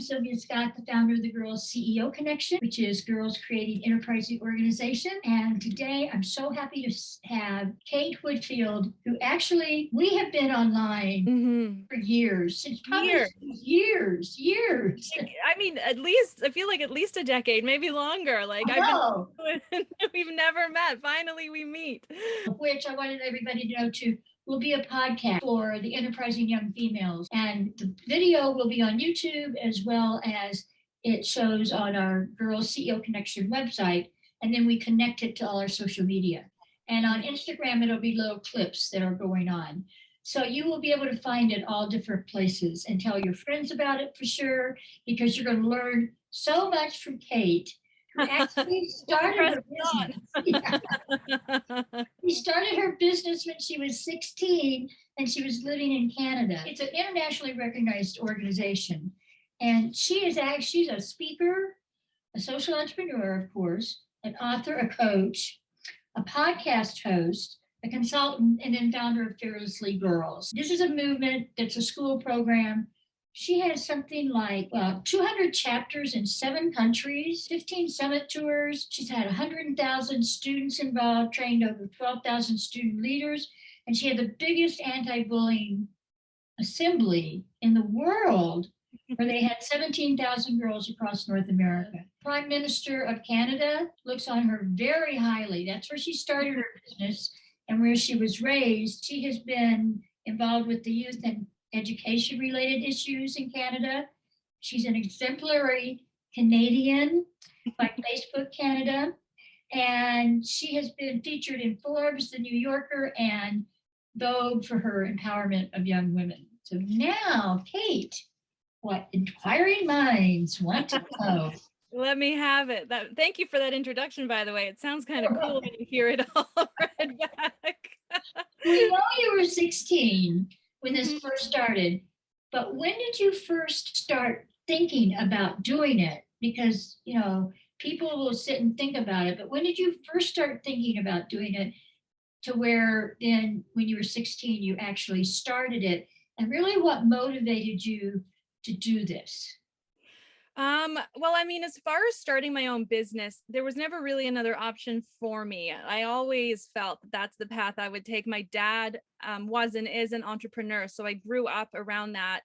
Sylvia Scott, the founder of the Girls C.E.O. Connection, which is Girls Creating Enterprising Organization. And today I'm so happy to have Kate Whitfield, who actually we have been online for years, since probably years. I mean, at least I feel like at least a decade, maybe longer. Like we've never met. Finally, we meet. Which I wanted everybody to know too will be a podcast for the enterprising young females. And the video will be on YouTube as well as it shows on our Girls CEO Connection website. And then we connect it to all our social media. And on Instagram, it'll be little clips that are going on. So you will be able to find it all different places and tell your friends about it for sure, because you're going to learn so much from Kate, who actually started her business. Yeah. She started her business when she was 16 and she was living in Canada. It's an internationally recognized organization. And she's a speaker, a social entrepreneur, of course, an author, a coach, a podcast host, a consultant, and then founder of Fearlessly Girls. This is a movement that's a school program. She has something like 200 chapters in 7 countries, 15 summit tours. She's had 100,000 students involved, trained over 12,000 student leaders, and she had the biggest anti-bullying assembly in the world, where they had 17,000 girls across North America. Prime Minister of Canada looks on her very highly. That's where she started her business and where she was raised. She has been involved with the youth and education related issues in Canada. She's an exemplary Canadian by Facebook Canada. And she has been featured in Forbes, The New Yorker, and Vogue for her empowerment of young women. So now, Kate, what inquiring minds want to know? Let me have it. Thank you for that introduction, by the way. It sounds kind of cool when you hear it all read back. We know you were 16 when this first started, but when did you first start thinking about doing it? Because, people will sit and think about it, but when did you first start thinking about doing it to where then when you were 16, you actually started it? And really what motivated you to do this? Well, I mean, as far as starting my own business, there was never really another option for me. I always felt that that's the path I would take. My dad was and is an entrepreneur, so I grew up around that.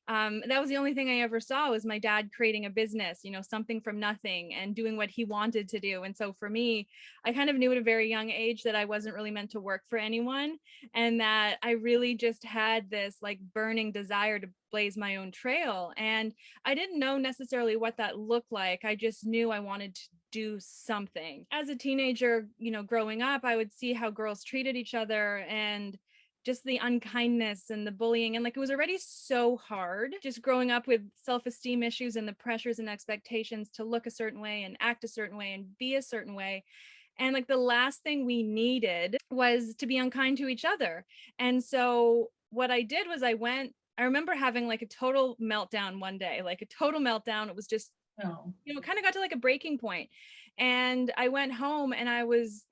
That was the only thing I ever saw was my dad creating a business, something from nothing and doing what he wanted to do. And so for me, I kind of knew at a very young age that I wasn't really meant to work for anyone, and that I really just had this like burning desire to blaze my own trail. And I didn't know necessarily what that looked like. I just knew I wanted to do something. As a teenager, growing up, I would see how girls treated each other and just the unkindness and the bullying. And like, it was already so hard just growing up with self-esteem issues and the pressures and expectations to look a certain way and act a certain way and be a certain way. And like the last thing we needed was to be unkind to each other. And so what I did was I remember having like a total meltdown one day, like a total meltdown. It was just, kind of got to like a breaking point. And I went home and I was,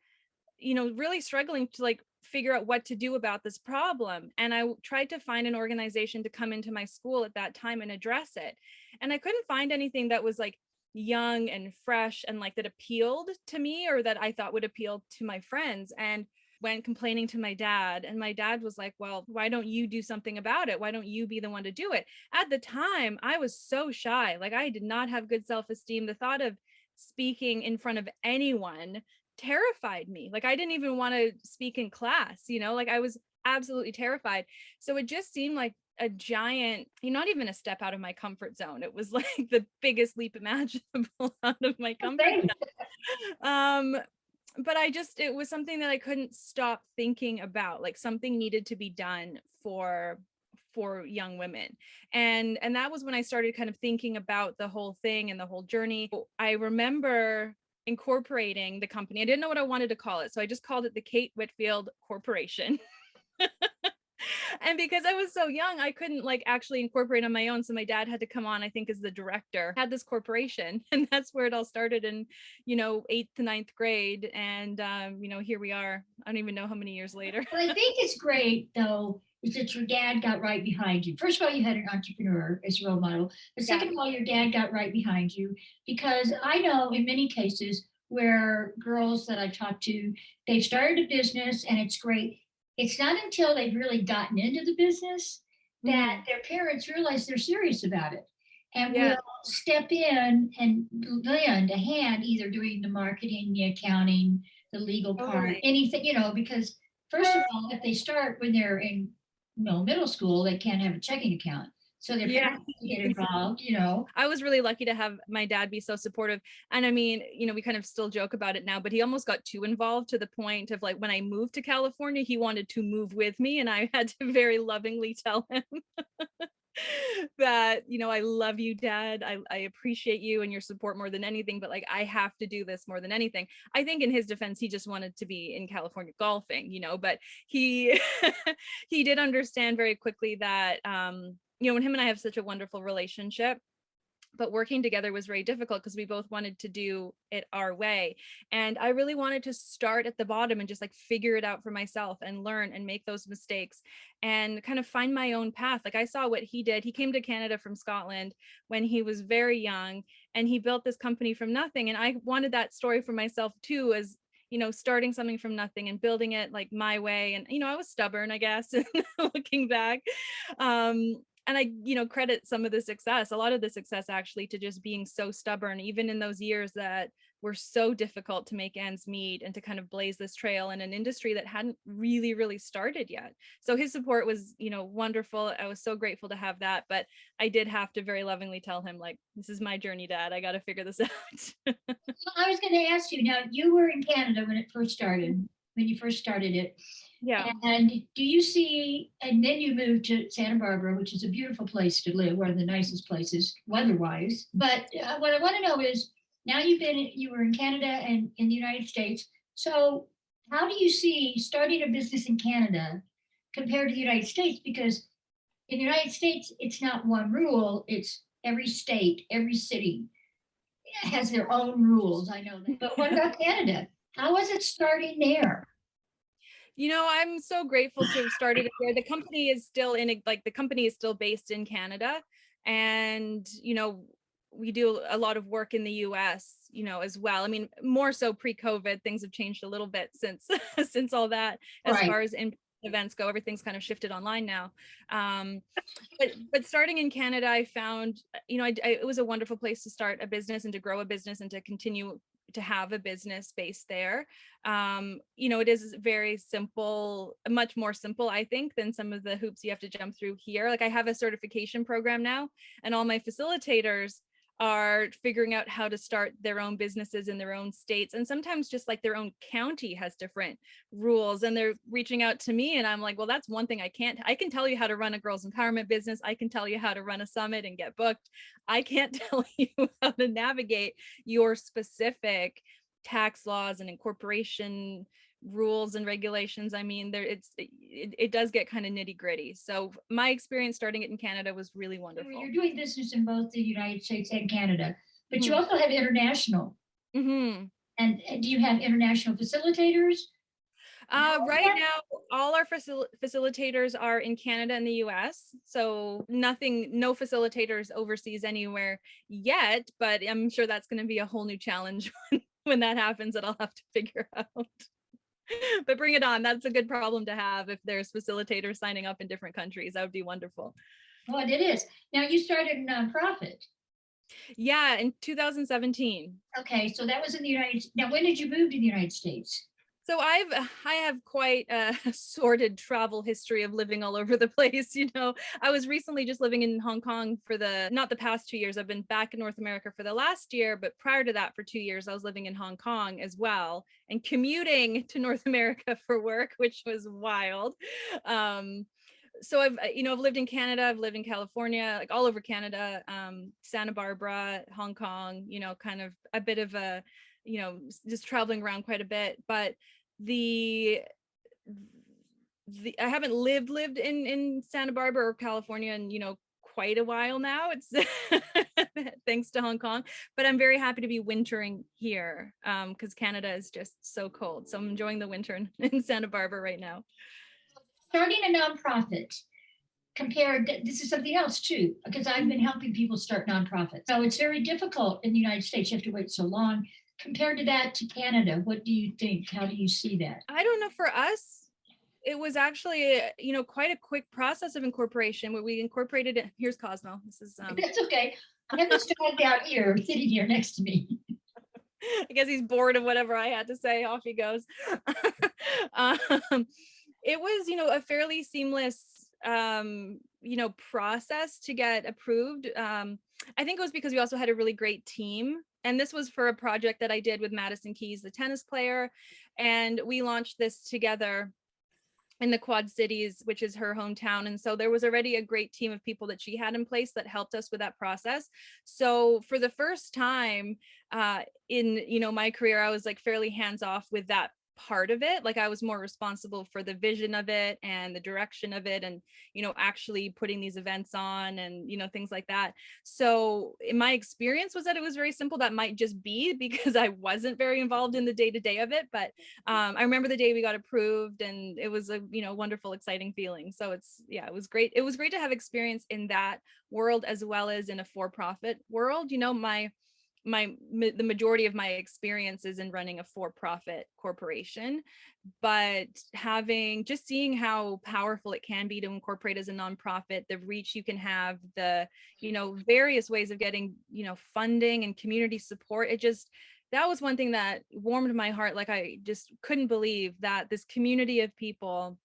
really struggling to like figure out what to do about this problem. And I tried to find an organization to come into my school at that time and address it. And I couldn't find anything that was like young and fresh and like that appealed to me or that I thought would appeal to my friends. And went complaining to my dad, and my dad was like, well, why don't you do something about it? Why don't you be the one to do it? At the time, I was so shy. Like I did not have good self-esteem. The thought of speaking in front of anyone terrified me. Like I didn't even want to speak in class, like I was absolutely terrified. So it just seemed like a giant, not even a step out of my comfort zone. It was like the biggest leap imaginable out of my comfort zone. But it was something that I couldn't stop thinking about. Like something needed to be done for young women. And that was when I started kind of thinking about the whole thing and the whole journey. I remember incorporating the company. I didn't know what I wanted to call it, so I just called it the Kate Whitfield Corporation. And because I was so young, I couldn't like actually incorporate on my own. So my dad had to come on, I think, as the director, had this corporation. And that's where it all started in, eighth to ninth grade. And, here we are. I don't even know how many years later. What I think is great, though, is that your dad got right behind you. First of all, you had an entrepreneur as a role model. But Yeah. second of all, your dad got right behind you because I know in many cases where girls that I talk to, they've started a business and it's great. It's not until they've really gotten into the business that Mhm. their parents realize they're serious about it and Yeah, will step in and lend a hand, either doing the marketing, the accounting, the legal part, totally. anything, because first of all, if they start when they're in middle school, they can't have a checking account. So their Yeah. parents have to get involved. I was really lucky to have my dad be so supportive. And I mean, we kind of still joke about it now, but he almost got too involved to the point of like when I moved to California, he wanted to move with me. And I had to very lovingly tell him that, I love you, Dad. I appreciate you and your support more than anything, but like I have to do this more than anything. I think in his defense, he just wanted to be in California golfing, but he he did understand very quickly that when him and I have such a wonderful relationship, but working together was very difficult because we both wanted to do it our way. And I really wanted to start at the bottom and just like figure it out for myself and learn and make those mistakes and kind of find my own path. Like I saw what he did. He came to Canada from Scotland when he was very young and he built this company from nothing. And I wanted that story for myself too, as starting something from nothing and building it like my way. And, I was stubborn, I guess, looking back. And I, credit some of the success, a lot of the success actually, to just being so stubborn, even in those years that were so difficult to make ends meet and to kind of blaze this trail in an industry that hadn't really, really started yet. So his support was, wonderful. I was so grateful to have that. But I did have to very lovingly tell him, like, this is my journey, Dad. I got to figure this out. I was going to ask you now, you were in Canada when it first started, when you first started it. Yeah. And do you see, and then you moved to Santa Barbara, which is a beautiful place to live, one of the nicest places weather-wise. But what I want to know is, now you were in Canada and in the United States. So how do you see starting a business in Canada compared to the United States? Because in the United States, it's not one rule, it's every state, every city has their own rules. I know that. But what about Canada? How was it starting there? I'm so grateful to have started it there. The company is still the company is still based in Canada. And, we do a lot of work in the US, as well. I mean, more so pre-COVID, things have changed a little bit since since all that, as Right. far as in events go, everything's kind of shifted online now. Um, but starting in Canada, I found, it was a wonderful place to start a business and to grow a business and to continue to have a business based there. It is very simple, much more simple, I think, than some of the hoops you have to jump through here. Like I have a certification program now, and all my facilitators are figuring out how to start their own businesses in their own states. And sometimes just like their own county has different rules, and they're reaching out to me. And I'm like, well, that's one thing I can tell you how to run a girls empowerment business. I can tell you how to run a summit and get booked. I can't tell you how to navigate your specific tax laws and incorporation rules and regulations. I mean, it does get kind of nitty gritty. So my experience starting it in Canada was really wonderful. You're doing business in both the United States and Canada, but you Mm-hmm. also have international. Mm-hmm. And do you have international facilitators? Right now, all our facilitators are in Canada and the US. So no facilitators overseas anywhere yet, but I'm sure that's going to be a whole new challenge when that happens that I'll have to figure out. But bring it on. That's a good problem to have if there's facilitators signing up in different countries. That would be wonderful. Well, it is. Now you started a nonprofit. Yeah, in 2017. Okay, so that was in the United States. Now, when did you move to the United States? So I have quite a sordid travel history of living all over the place. I was recently just living in Hong Kong for not the past 2 years. I've been back in North America for the last year, but prior to that, for 2 years, I was living in Hong Kong as well and commuting to North America for work, which was wild. So I've lived in Canada, I've lived in California, like all over Canada, Santa Barbara, Hong Kong, kind of a bit of just traveling around quite a bit. But the I haven't lived in Santa Barbara or California in, quite a while now. It's thanks to Hong Kong, but I'm very happy to be wintering here because Canada is just so cold. So I'm enjoying the winter in Santa Barbara right now. Starting a nonprofit compared, this is something else too, because I've been helping people start nonprofits. So it's very difficult in the United States. You have to wait so long. Compared to that to Canada, what do you think? How do you see that? I don't know. For us, it was actually, quite a quick process of incorporation where we incorporated it. Here's Cosmo. This is That's okay. I have this dog down here, sitting here next to me. I guess he's bored of whatever I had to say. Off he goes. um, it was, a fairly seamless, process to get approved. I think it was because we also had a really great team. And this was for a project that I did with Madison Keys, the tennis player. And we launched this together in the Quad Cities, which is her hometown. And so there was already a great team of people that she had in place that helped us with that process. So for the first time in, my career, I was like fairly hands off with that part of it. Like I was more responsible for the vision of it and the direction of it and, actually putting these events on and, things like that. So in my experience was that it was very simple. That might just be because I wasn't very involved in the day-to-day of it. But I remember the day we got approved and it was a, wonderful, exciting feeling. So it was great. It was great to have experience in that world as well as in a for-profit world. The majority of my experience is in running a for-profit corporation, but seeing how powerful it can be to incorporate as a nonprofit, the reach you can have, the, various ways of getting, funding and community support. That was one thing that warmed my heart. Like I just couldn't believe that this community of people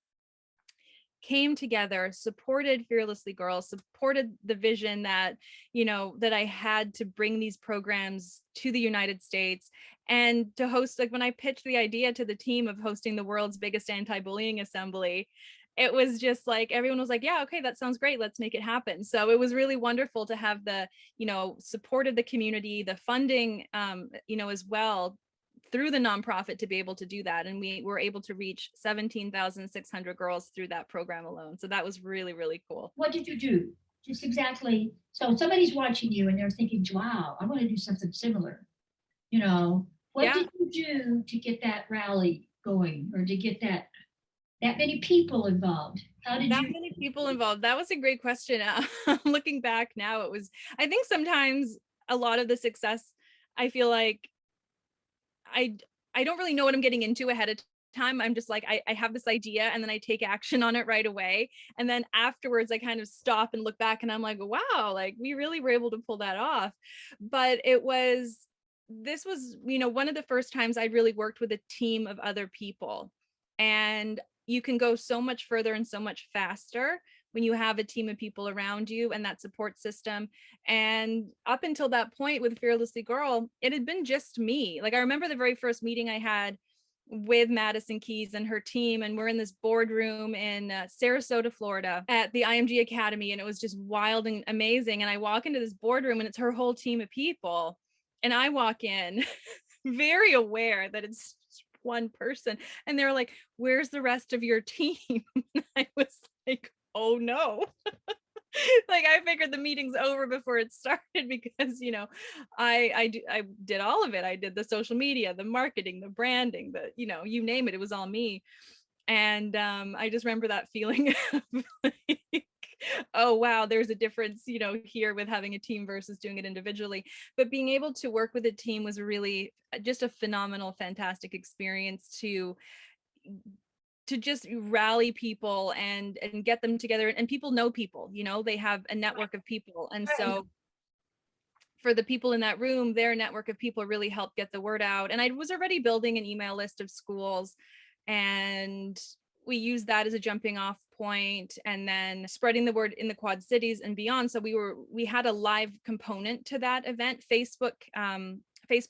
came together, supported Fearlessly Girls, supported the vision that, that I had to bring these programs to the United States and to host, like when I pitched the idea to the team of hosting the world's biggest anti-bullying assembly, it was just like, everyone was like, yeah, okay, that sounds great. Let's make it happen. So it was really wonderful to have the, support of the community, the funding, as well through the nonprofit to be able to do that. And we were able to reach 17,600 girls through that program alone. So that was really, really cool. What did you do? Just exactly. So somebody's watching you and they're thinking, wow, I want to do something similar. What did you do to get that rally going or to get that many people involved? How did that you? many people involved? That was a great question. Looking back now, I think sometimes a lot of the success, I feel like I don't really know what I'm getting into ahead of time. I'm just like, I have this idea and then I take action on it right away. And then afterwards, I kind of stop and look back and I'm like, wow, like we really were able to pull that off. But this was, one of the first times I'd really worked with a team of other people. And you can go so much further and so much faster when you have a team of people around you and that support system. And up until that point with Fearlessly Girl, it had been just me. Like I remember the very first meeting I had with Madison Keys and her team, and we're in this boardroom in Sarasota, Florida at the IMG Academy, and it was just wild and amazing. And I walk into this boardroom and it's her whole team of people, and I walk in very aware that it's one person, and they're like, where's the rest of your team? And I was like, oh no. Like I figured the meeting's over before it started because I did all of it. I did the social media, the marketing, the branding, the you name it, it was all me. And I just remember that feeling of like, oh wow, there's a difference here with having a team versus doing it individually. But being able to work with a team was really just a phenomenal, fantastic experience to just rally people and get them together. And people know people, they have a network of people. And so for the people in that room, their network of people really helped get the word out. And I was already building an email list of schools, and we used that as a jumping off point, and then spreading the word in the Quad Cities and beyond. So we had a live component to that event. Facebook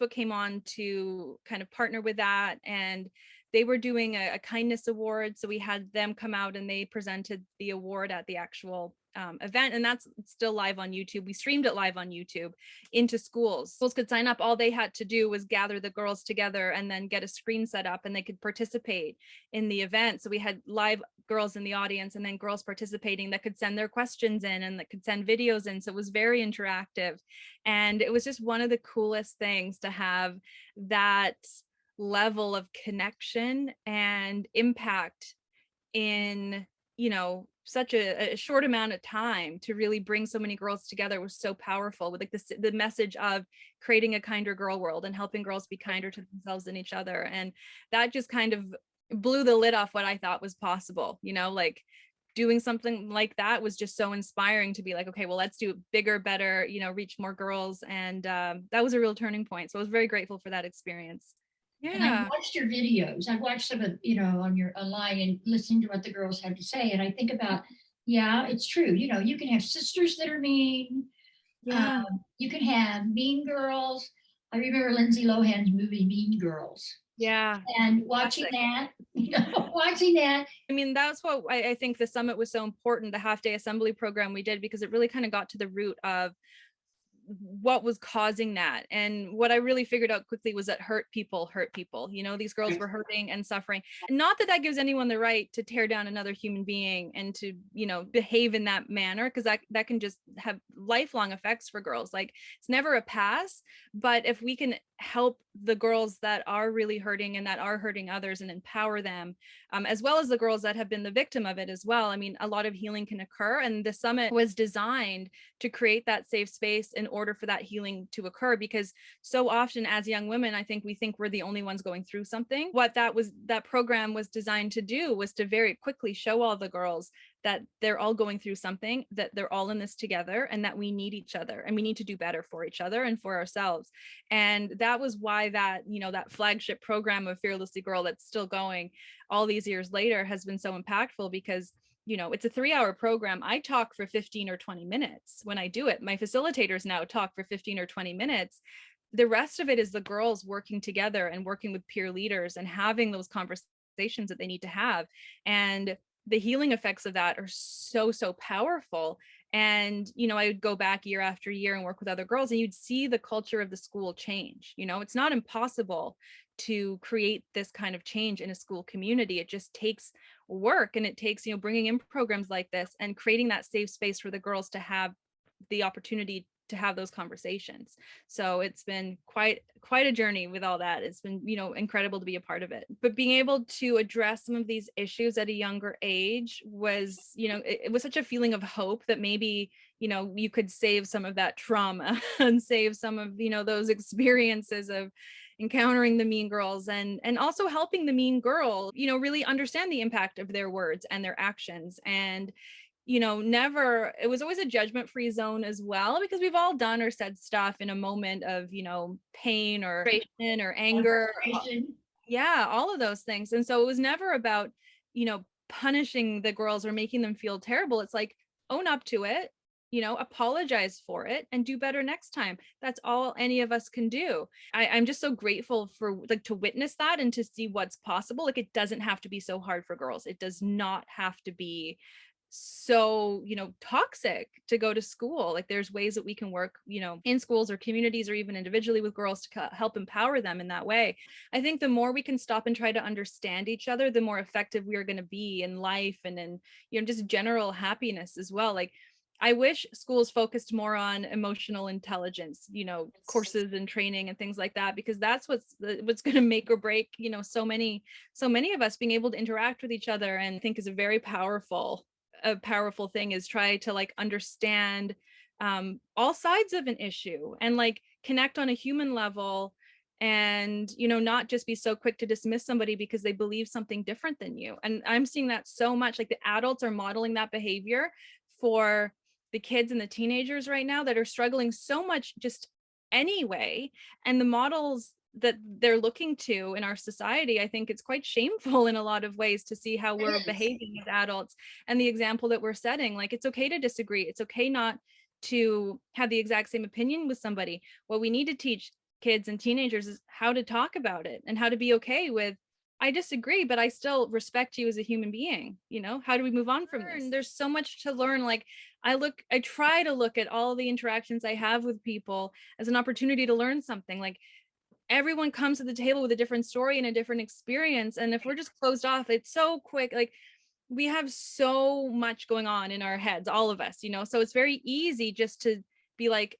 came on to kind of partner with that, and they were doing a kindness award. So we had them come out and they presented the award at the actual event, and that's still live on YouTube. We streamed it live on YouTube into schools. Schools could sign up. All they had to do was gather the girls together and then get a screen set up, and they could participate in the event. So we had live girls in the audience and then girls participating that could send their questions in and that could send videos in. So it was very interactive. And it was just one of the coolest things to have that level of connection and impact in, such a short amount of time. To really bring so many girls together was so powerful, with like the message of creating a kinder girl world and helping girls be kinder to themselves and each other. And that just kind of blew the lid off what I thought was possible. Like doing something like that was just so inspiring, to be like, okay, well, let's do it bigger, better, reach more girls. And that was a real turning point. So I was very grateful for that experience. And I've Yeah. watched your videos. I've watched some of, on your online and listening to what the girls had to say. And I think about, yeah, it's true. You can have sisters that are mean. Yeah. You can have mean girls. I remember Lindsay Lohan's movie Mean Girls. Yeah. And watching Classic. that, watching that. I mean, that's what I think the summit was so important, the half day assembly program we did, because it really kind of got to the root of what was causing that. And what I really figured out quickly was that hurt people. These girls were hurting and suffering. And not that that gives anyone the right to tear down another human being and to, behave in that manner, because that can just have lifelong effects for girls. Like, it's never a pass, but if we can help the girls that are really hurting and that are hurting others and empower them, as well as the girls that have been the victim of it as well. I mean, a lot of healing can occur, and the summit was designed to create that safe space in order for that healing to occur. Because so often as young women, I think we think we're the only ones going through something. What that program was designed to do was to very quickly show all the girls that they're all going through something, that they're all in this together, and that we need each other and we need to do better for each other and for ourselves. And that was why that flagship program of Fearlessly Girl, that's still going all these years later, has been so impactful. Because it's a 3-hour program. I talk for 15 or 20 minutes when I do it. My facilitators now talk for 15 or 20 minutes. The rest of it is the girls working together and working with peer leaders and having those conversations that they need to have. And the healing effects of that are so, so powerful. And, I would go back year after year and work with other girls, and you'd see the culture of the school change. It's not impossible to create this kind of change in a school community. It just takes work, and it takes, bringing in programs like this and creating that safe space for the girls to have the opportunity to have those conversations. So it's been quite a journey with all that. It's been, incredible to be a part of it. But being able to address some of these issues at a younger age was, it was such a feeling of hope that maybe, you could save some of that trauma and save some of, those experiences of encountering the mean girls, and also helping the mean girl, really understand the impact of their words and their actions. And it was always a judgment-free zone as well, because we've all done or said stuff in a moment of, pain or frustration or anger. Yeah, all of those things. And so it was never about, punishing the girls or making them feel terrible. It's like, own up to it, apologize for it and do better next time. That's all any of us can do. I'm just so grateful for to witness that and to see what's possible. Like, it doesn't have to be so hard for girls. It does not have to be so toxic to go to school. Like, there's ways that we can work in schools or communities or even individually with girls to help empower them in that way. I think the more we can stop and try to understand each other, the more effective we are going to be in life and in just general happiness as well. Like, I wish schools focused more on emotional intelligence, courses and training and things like that, because that's what's going to make or break, so many of us being able to interact with each other. And I think is a powerful thing is try to understand all sides of an issue and connect on a human level, and not just be so quick to dismiss somebody because they believe something different than you. And I'm seeing that so much. Like, the adults are modeling that behavior for the kids and the teenagers right now that are struggling so much just anyway. And the models that they're looking to in our society, I think it's quite shameful in a lot of ways to see how we're behaving as adults and the example that we're setting. Like, it's okay to disagree. It's okay not to have the exact same opinion with somebody. What we need to teach kids and teenagers is how to talk about it and how to be okay with I disagree, but I still respect you as a human being. How do we move on from this? There's so much to learn. Like I try to look at all the interactions I have with people as an opportunity to learn something. Like everyone comes to the table with a different story and a different experience. And if we're just closed off, it's so quick. Like we have so much going on in our heads, all of us, so it's very easy just to be like,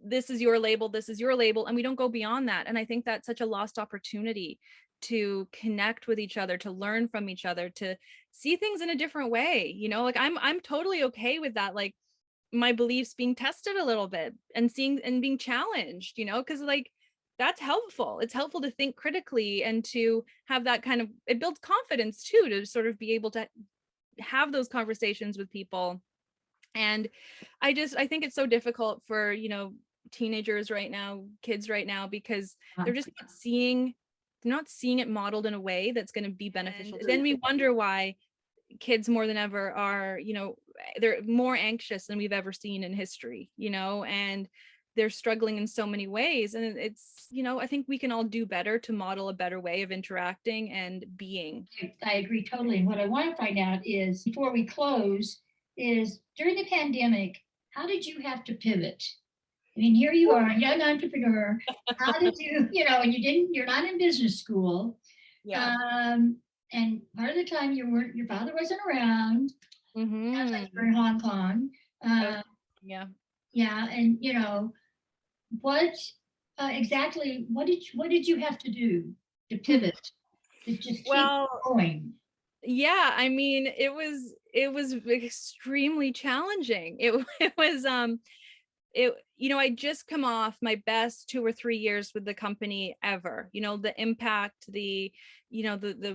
this is your label, this is your label, and we don't go beyond that. And I think that's such a lost opportunity to connect with each other, to learn from each other, to see things in a different way. Like I'm totally okay with that, like my beliefs being tested a little bit and seeing and being challenged, because like that's helpful. It's helpful to think critically and to have that kind of, it builds confidence too, to sort of be able to have those conversations with people. And I think it's so difficult for, teenagers right now, kids right now, because they're just not seeing it modeled in a way that's going to be beneficial. And then we wonder why kids more than ever are, they're more anxious than we've ever seen in history, and they're struggling in so many ways. And it's, I think we can all do better to model a better way of interacting and being. I agree totally. And what I want to find out is, before we close, is during the pandemic, how did you have to pivot? I mean, here you are, a young entrepreneur. How did you, and you're not in business school. Yeah. And part of the time your father wasn't around. Sounds like you're in Hong Kong. Yeah. Yeah. And, what exactly, what did you have to do to pivot, to just keep Well, going? yeah, I mean, it was extremely challenging. It was I just come off my best 2 or 3 years with the company ever. The impact, the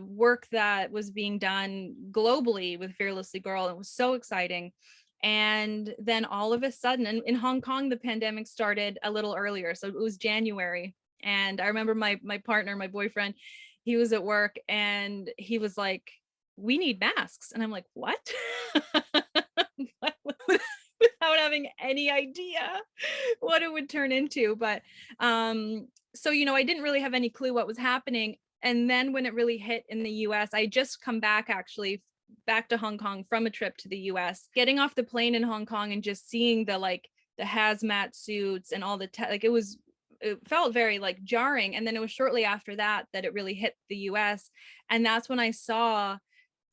work that was being done globally with Fearlessly Girl, it was so exciting. And then all of a sudden, and in Hong Kong, the pandemic started a little earlier, so it was January. And I remember my partner, my boyfriend, he was at work and he was like, "We need masks," and I'm like, "What?" Without having any idea what it would turn into. But so I didn't really have any clue what was happening. And then when it really hit in the US, I just come back, actually back to Hong Kong from a trip to the US, getting off the plane in Hong Kong and just seeing the hazmat suits and all like it felt very like jarring. And then it was shortly after that it really hit the US. And that's when I saw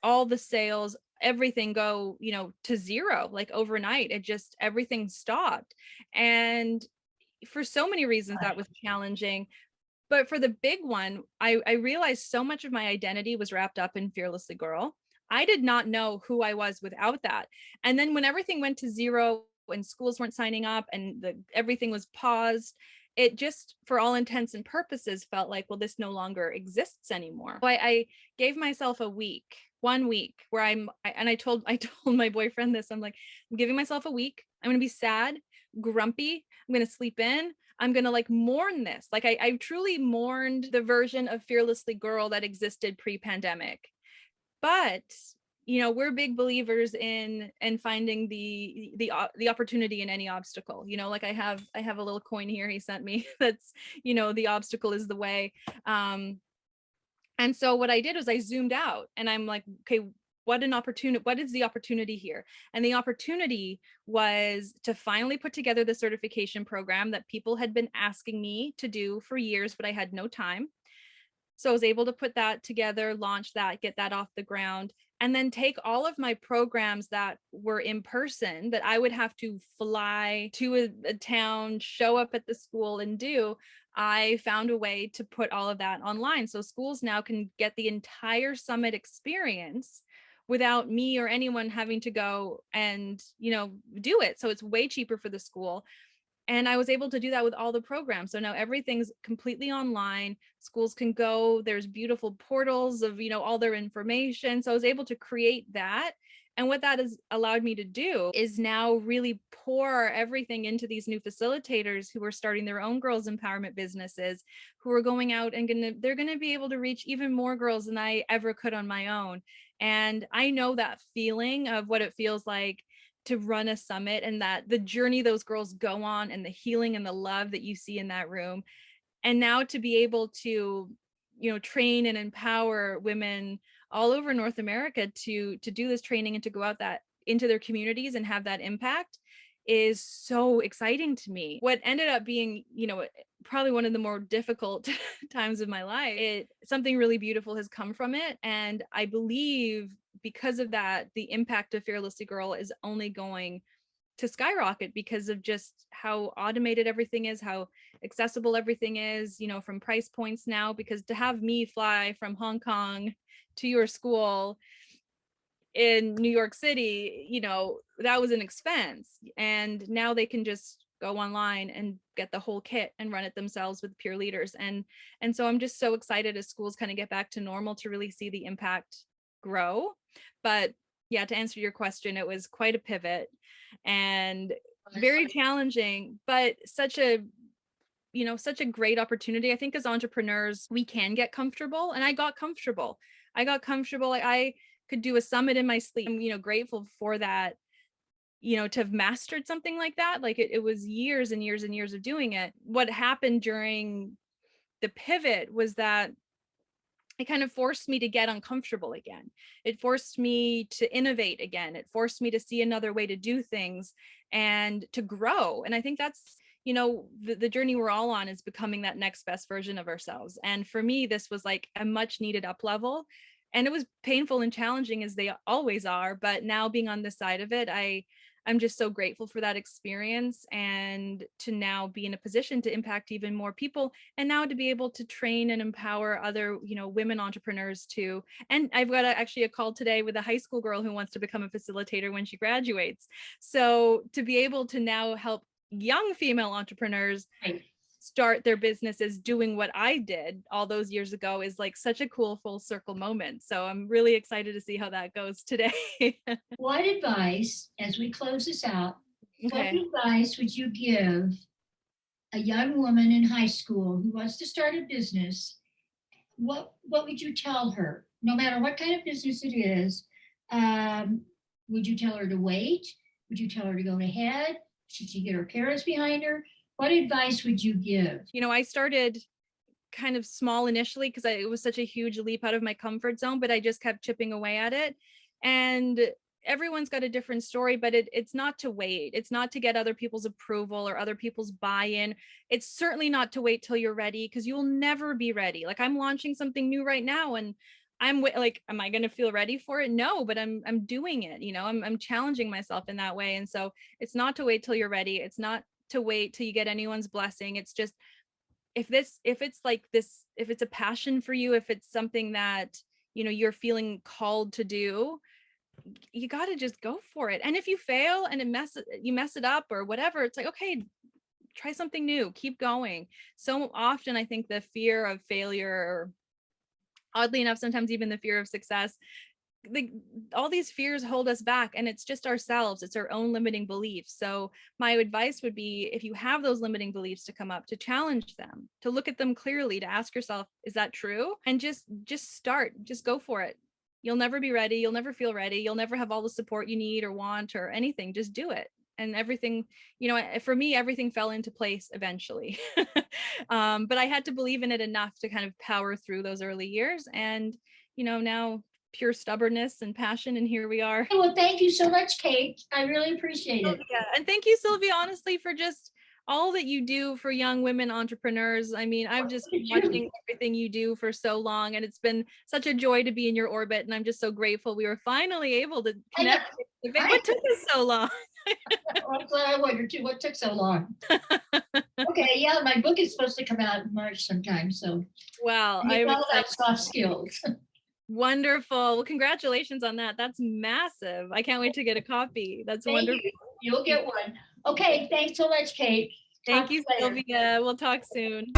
all the sales, everything go, to zero, like overnight. It just, everything stopped. And for so many reasons that was challenging. But for the big one, I realized so much of my identity was wrapped up in Fearlessly Girl. I did not know who I was without that. And then when everything went to zero and schools weren't signing up and everything was paused, it just, for all intents and purposes, felt like, well, this no longer exists anymore. So I gave myself a week, 1 week, where I told my boyfriend this. I'm like, I'm giving myself a week. I'm going to be sad, grumpy. I'm going to sleep in. I'm going to like mourn this. Like I truly mourned the version of Fearlessly Girl that existed pre-pandemic. But we're big believers in finding the opportunity in any obstacle. Like I have a little coin here he sent me that's, the obstacle is the way. And so what I did was I zoomed out and I'm like, okay, what is the opportunity here? And the opportunity was to finally put together the certification program that people had been asking me to do for years, but I had no time. So I was able to put that together, launch that, get that off the ground, and then take all of my programs that were in person that I would have to fly to a town, show up at the school and do. I found a way to put all of that online. So schools now can get the entire summit experience without me or anyone having to go and, do it. So it's way cheaper for the school. And I was able to do that with all the programs. So now everything's completely online. Schools can go, there's beautiful portals of, all their information. So I was able to create that. And what that has allowed me to do is now really pour everything into these new facilitators who are starting their own girls empowerment businesses, who are going out and they're going to be able to reach even more girls than I ever could on my own. And I know that feeling of what it feels like to run a summit, and that the journey those girls go on and the healing and the love that you see in that room. And now to be able to, train and empower women all over North America to do this training and to go out into their communities and have that impact is so exciting to me. What ended up being, probably one of the more difficult times of my life, something really beautiful has come from it. And I believe because of that, the impact of Fearlessly Girl is only going to skyrocket because of just how automated everything is, how accessible everything is, from price points now, because to have me fly from Hong Kong to your school in New York City, that was an expense. And now they can just go online and get the whole kit and run it themselves with peer leaders. And so I'm just so excited as schools kind of get back to normal to really see the impact grow. But yeah, to answer your question, it was quite a pivot and very challenging, but such a great opportunity. I think as entrepreneurs, we can get comfortable, and I got comfortable. I could do a summit in my sleep. I'm, grateful for that, to have mastered something like that. Like it was years and years and years of doing it. What happened during the pivot was that it kind of forced me to get uncomfortable again. It forced me to innovate again. It forced me to see another way to do things and to grow. And I think that's, the journey we're all on is becoming that next best version of ourselves. And for me, this was like a much needed up level. And it was painful and challenging, as they always are. But now being on this side of it, I'm just so grateful for that experience, and to now be in a position to impact even more people, and now to be able to train and empower other, women entrepreneurs too. And I've got actually a call today with a high school girl who wants to become a facilitator when she graduates. So to be able to now help young female entrepreneurs start their businesses doing what I did all those years ago is like such a cool full circle moment. So I'm really excited to see how that goes today. What advice, as we close this out, what Okay. advice would you give a young woman in high school who wants to start a business? What would you tell her, no matter what kind of business it is? Would you tell her to wait? Would you tell her to go ahead? Should she get her parents behind her? What advice would you give? I started kind of small initially because it was such a huge leap out of my comfort zone, but I just kept chipping away at it. And everyone's got a different story, but it's not to wait. It's not to get other people's approval or other people's buy-in. It's certainly not to wait till you're ready, because you'll never be ready. Like I'm launching something new right now, and I'm like, am I going to feel ready for it? No, but I'm doing it. I'm challenging myself in that way. And so it's not to wait till you're ready. It's not to wait till you get anyone's blessing. It's just, if it's a passion for you, if it's something that, you're feeling called to do, you got to just go for it. And if you fail and you mess it up or whatever, it's like, okay, try something new, keep going. So often I think the fear of failure, or oddly enough, sometimes even the fear of success, all these fears hold us back, and it's just ourselves. It's our own limiting beliefs. So my advice would be, if you have those limiting beliefs, to come up, to challenge them, to look at them clearly, to ask yourself, is that true? And just start, just go for it. You'll never be ready. You'll never feel ready. You'll never have all the support you need or want or anything. Just do it. And everything, for me, everything fell into place eventually. But I had to believe in it enough to kind of power through those early years. And, now pure stubbornness and passion, and here we are. Well, thank you so much, Kate. I really appreciate it. Yeah. And thank you, Sylvia, honestly, for just all that you do for young women entrepreneurs. I mean, I've just been watching everything you do for so long, and it's been such a joy to be in your orbit, and I'm just so grateful we were finally able to connect. What took us so long? That's what I wondered too. What took so long? Okay, yeah, my book is supposed to come out in March sometime, so wow, I all that soft skills. Wonderful. Well, congratulations on that. That's massive. I can't wait to get a copy. That's wonderful. You'll get one. Okay, thanks so much, Kate. Thank you, Sylvia. We'll talk soon.